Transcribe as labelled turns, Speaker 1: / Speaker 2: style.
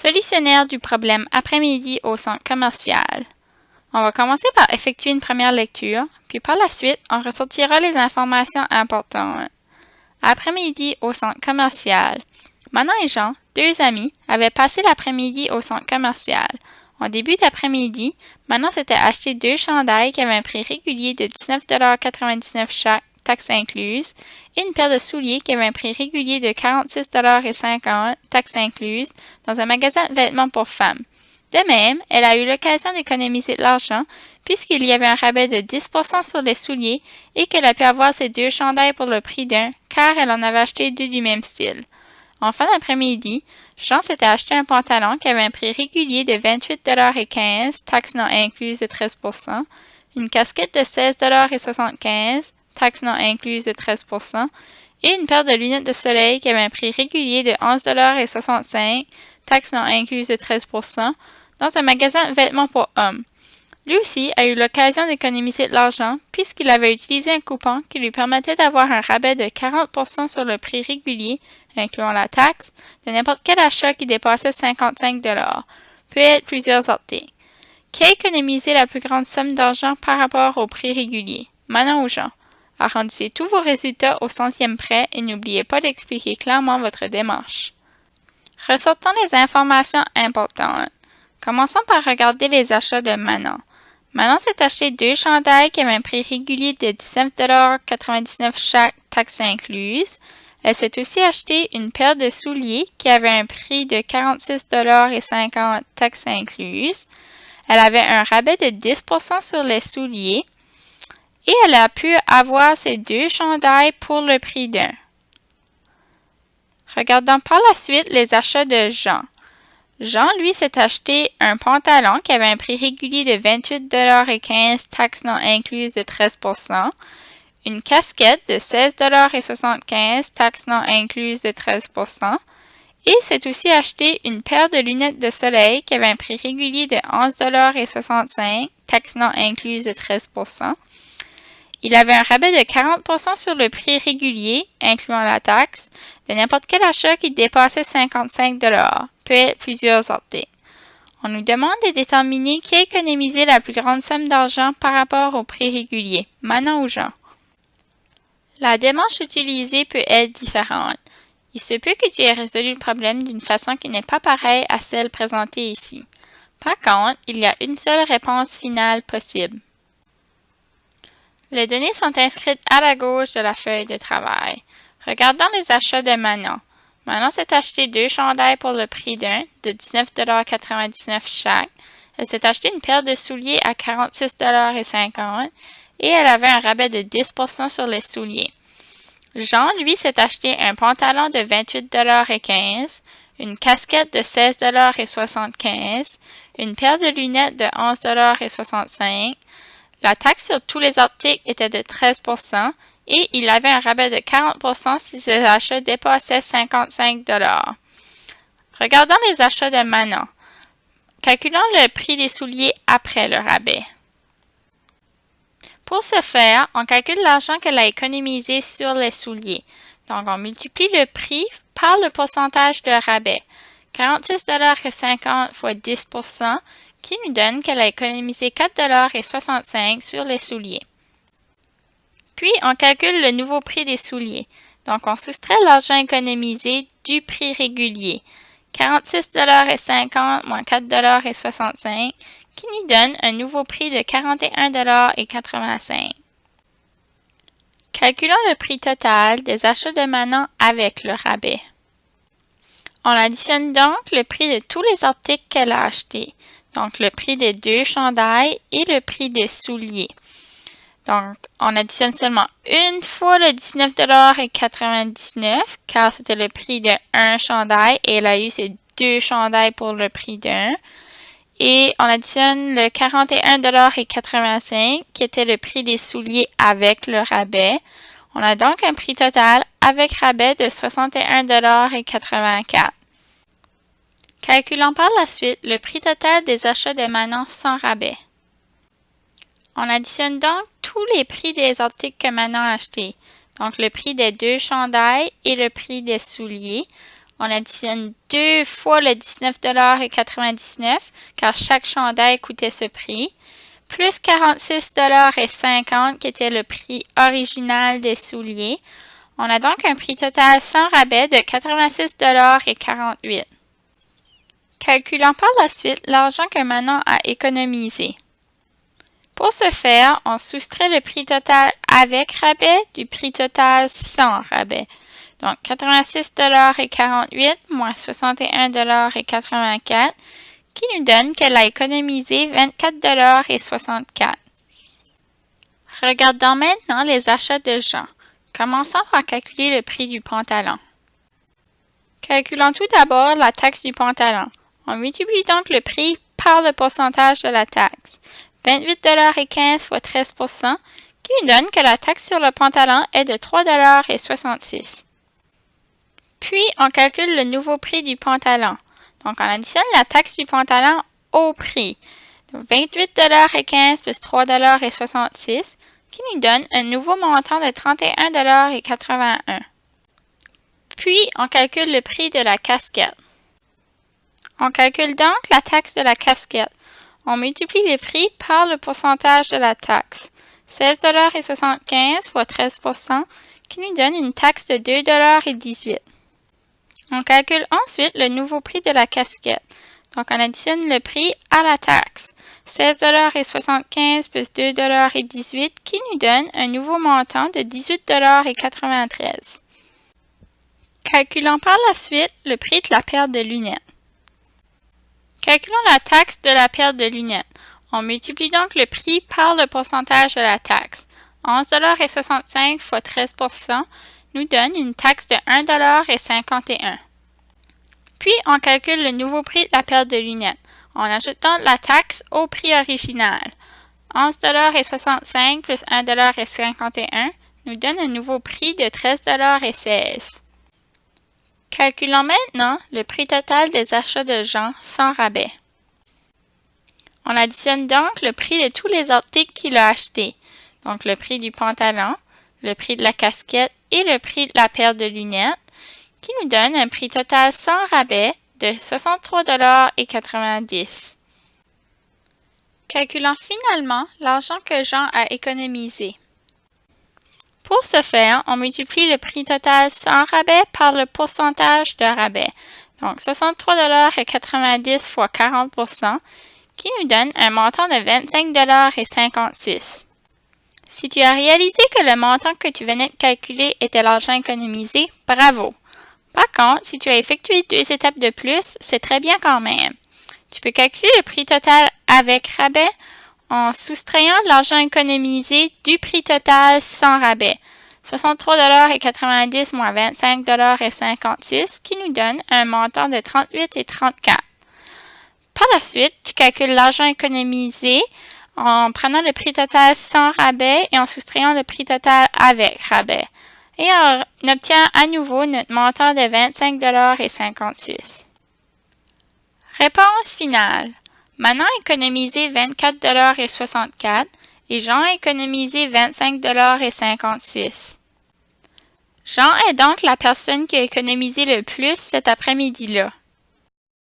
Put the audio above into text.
Speaker 1: Solutionnaire du problème après-midi au centre commercial. On va commencer par effectuer une première lecture, puis par la suite, on ressortira les informations importantes. Après-midi au centre commercial. Manon et Jean, deux amis, avaient passé l'après-midi au centre commercial. En début d'après-midi, Manon s'était acheté deux chandails qui avaient un prix régulier de 19,99 chaque, taxes incluses, et une paire de souliers qui avait un prix régulier de 46,50 taxes incluses, dans un magasin de vêtements pour femmes. De même, elle a eu l'occasion d'économiser de l'argent puisqu'il y avait un rabais de 10% sur les souliers et qu'elle a pu avoir ses deux chandails pour le prix d'un, car elle en avait acheté deux du même style. En fin d'après-midi, Jean s'était acheté un pantalon qui avait un prix régulier de 28,15 taxes non incluses de 13%, une casquette de 16,75 taxes non incluses de 13%, et une paire de lunettes de soleil qui avait un prix régulier de 11,65 taxes non incluses de 13%, dans un magasin de vêtements pour hommes. Lui aussi a eu l'occasion d'économiser de l'argent puisqu'il avait utilisé un coupon qui lui permettait d'avoir un rabais de 40% sur le prix régulier, incluant la taxe, de n'importe quel achat qui dépassait 55 $, peut être plusieurs articles. Qui a économisé la plus grande somme d'argent par rapport au prix régulier? Manon ou Jean? Arrondissez tous vos résultats au centième près et n'oubliez pas d'expliquer clairement votre démarche. Ressortons les informations importantes. Commençons par regarder les achats de Manon. Manon s'est acheté deux chandails qui avaient un prix régulier de 19,99 $ chaque, taxes incluses. Elle s'est aussi acheté une paire de souliers qui avait un prix de 46,50 $, taxes incluses. Elle avait un rabais de 10% sur les souliers et elle a pu avoir ses deux chandails pour le prix d'un. Regardons par la suite les achats de Jean. Jean, lui, s'est acheté un pantalon qui avait un prix régulier de 28,15 $, taxes non incluses de 13%, une casquette de 16,75 $, taxes non incluses de 13%, et s'est aussi acheté une paire de lunettes de soleil qui avait un prix régulier de 11,65 $, taxes non incluses de 13%. Il avait un rabais de 40% sur le prix régulier, incluant la taxe, de n'importe quel achat qui dépassait 55 $, peut être plusieurs articles. On nous demande de déterminer qui a économisé la plus grande somme d'argent par rapport au prix régulier, Manon ou Jean. La démarche utilisée peut être différente. Il se peut que tu aies résolu le problème d'une façon qui n'est pas pareille à celle présentée ici. Par contre, il y a une seule réponse finale possible. Les données sont inscrites à la gauche de la feuille de travail. Regardons les achats de Manon. Manon s'est acheté deux chandails pour le prix d'un, de 19,99 $ chaque. Elle s'est acheté une paire de souliers à 46,50 $ et elle avait un rabais de 10% sur les souliers. Jean, lui, s'est acheté un pantalon de 28,15 $, une casquette de 16,75 $, une paire de lunettes de 11,65 $. La taxe sur tous les articles était de 13% et il avait un rabais de 40% si ses achats dépassaient 55 $. Regardons les achats de Manon. Calculons le prix des souliers après le rabais. Pour ce faire, on calcule l'argent qu'elle a économisé sur les souliers. Donc, on multiplie le prix par le pourcentage de rabais. 46,50 fois 10%, qui nous donne qu'elle a économisé 4,65 $ sur les souliers. Puis, on calcule le nouveau prix des souliers. Donc, on soustrait l'argent économisé du prix régulier. 46,50 $ moins 4,65 $, qui nous donne un nouveau prix de 41,85 $. Calculons le prix total des achats de Manon avec le rabais. On additionne donc le prix de tous les articles qu'elle a achetés. Donc, le prix des deux chandails et le prix des souliers. Donc, on additionne seulement une fois le 19,99 $, car c'était le prix d'un chandail et elle a eu ses deux chandails pour le prix d'un. Et on additionne le 41,85 $, qui était le prix des souliers avec le rabais. On a donc un prix total avec rabais de 61,84 $. Calculons par la suite le prix total des achats de Manon sans rabais. On additionne donc tous les prix des articles que Manon a achetés, donc le prix des deux chandails et le prix des souliers. On additionne 2 fois le 19,99 $ car chaque chandail coûtait ce prix, plus 46,50 $ qui était le prix original des souliers. On a donc un prix total sans rabais de 86,48 $. Calculons par la suite l'argent que Manon a économisé. Pour ce faire, on soustrait le prix total avec rabais du prix total sans rabais. Donc, 86,48 $ moins 61,84 $, qui nous donne qu'elle a économisé 24,64 $. Regardons maintenant les achats de Jean. Commençons par calculer le prix du pantalon. Calculons tout d'abord la taxe du pantalon. On multiplie donc le prix par le pourcentage de la taxe. 28,15 fois 13 %, qui nous donne que la taxe sur le pantalon est de 3,66 $. Puis, on calcule le nouveau prix du pantalon. Donc, on additionne la taxe du pantalon au prix. 28,15 plus 3,66 $, qui nous donne un nouveau montant de 31,81 $. Puis, on calcule le prix de la casquette. On calcule donc la taxe de la casquette. On multiplie le prix par le pourcentage de la taxe. 16,75 fois 13 %, qui nous donne une taxe de 2,18 $. On calcule ensuite le nouveau prix de la casquette. Donc, on additionne le prix à la taxe. 16,75 plus 2,18 $, qui nous donne un nouveau montant de 18,93 $. Calculons par la suite le prix de la paire de lunettes. Calculons la taxe de la paire de lunettes. On multiplie donc le prix par le pourcentage de la taxe. 11,65 fois 13 % nous donne une taxe de 1,51 $. Puis, on calcule le nouveau prix de la paire de lunettes en ajoutant la taxe au prix original. 11,65 $ plus 1,51 $ nous donne un nouveau prix de 13,16 $. Calculons maintenant le prix total des achats de Jean sans rabais. On additionne donc le prix de tous les articles qu'il a achetés, donc le prix du pantalon, le prix de la casquette et le prix de la paire de lunettes, qui nous donne un prix total sans rabais de 63,90 $. Calculons finalement l'argent que Jean a économisé. Pour ce faire, on multiplie le prix total sans rabais par le pourcentage de rabais, donc 63,90 $ fois 40 %, qui nous donne un montant de 25,56 $. Si tu as réalisé que le montant que tu venais de calculer était l'argent économisé, bravo! Par contre, si tu as effectué 2 étapes de plus, c'est très bien quand même. Tu peux calculer le prix total avec rabais en soustrayant l'argent économisé du prix total sans rabais, 63,90 $ moins 25,56 $, qui nous donne un montant de 38,34 $. Par la suite, tu calcules l'argent économisé en prenant le prix total sans rabais et en soustrayant le prix total avec rabais. Et on obtient à nouveau notre montant de 25,56 $. Réponse finale. Manon a économisé 24,64 $ et Jean a économisé 25,56 $. Jean est donc la personne qui a économisé le plus cet après-midi-là.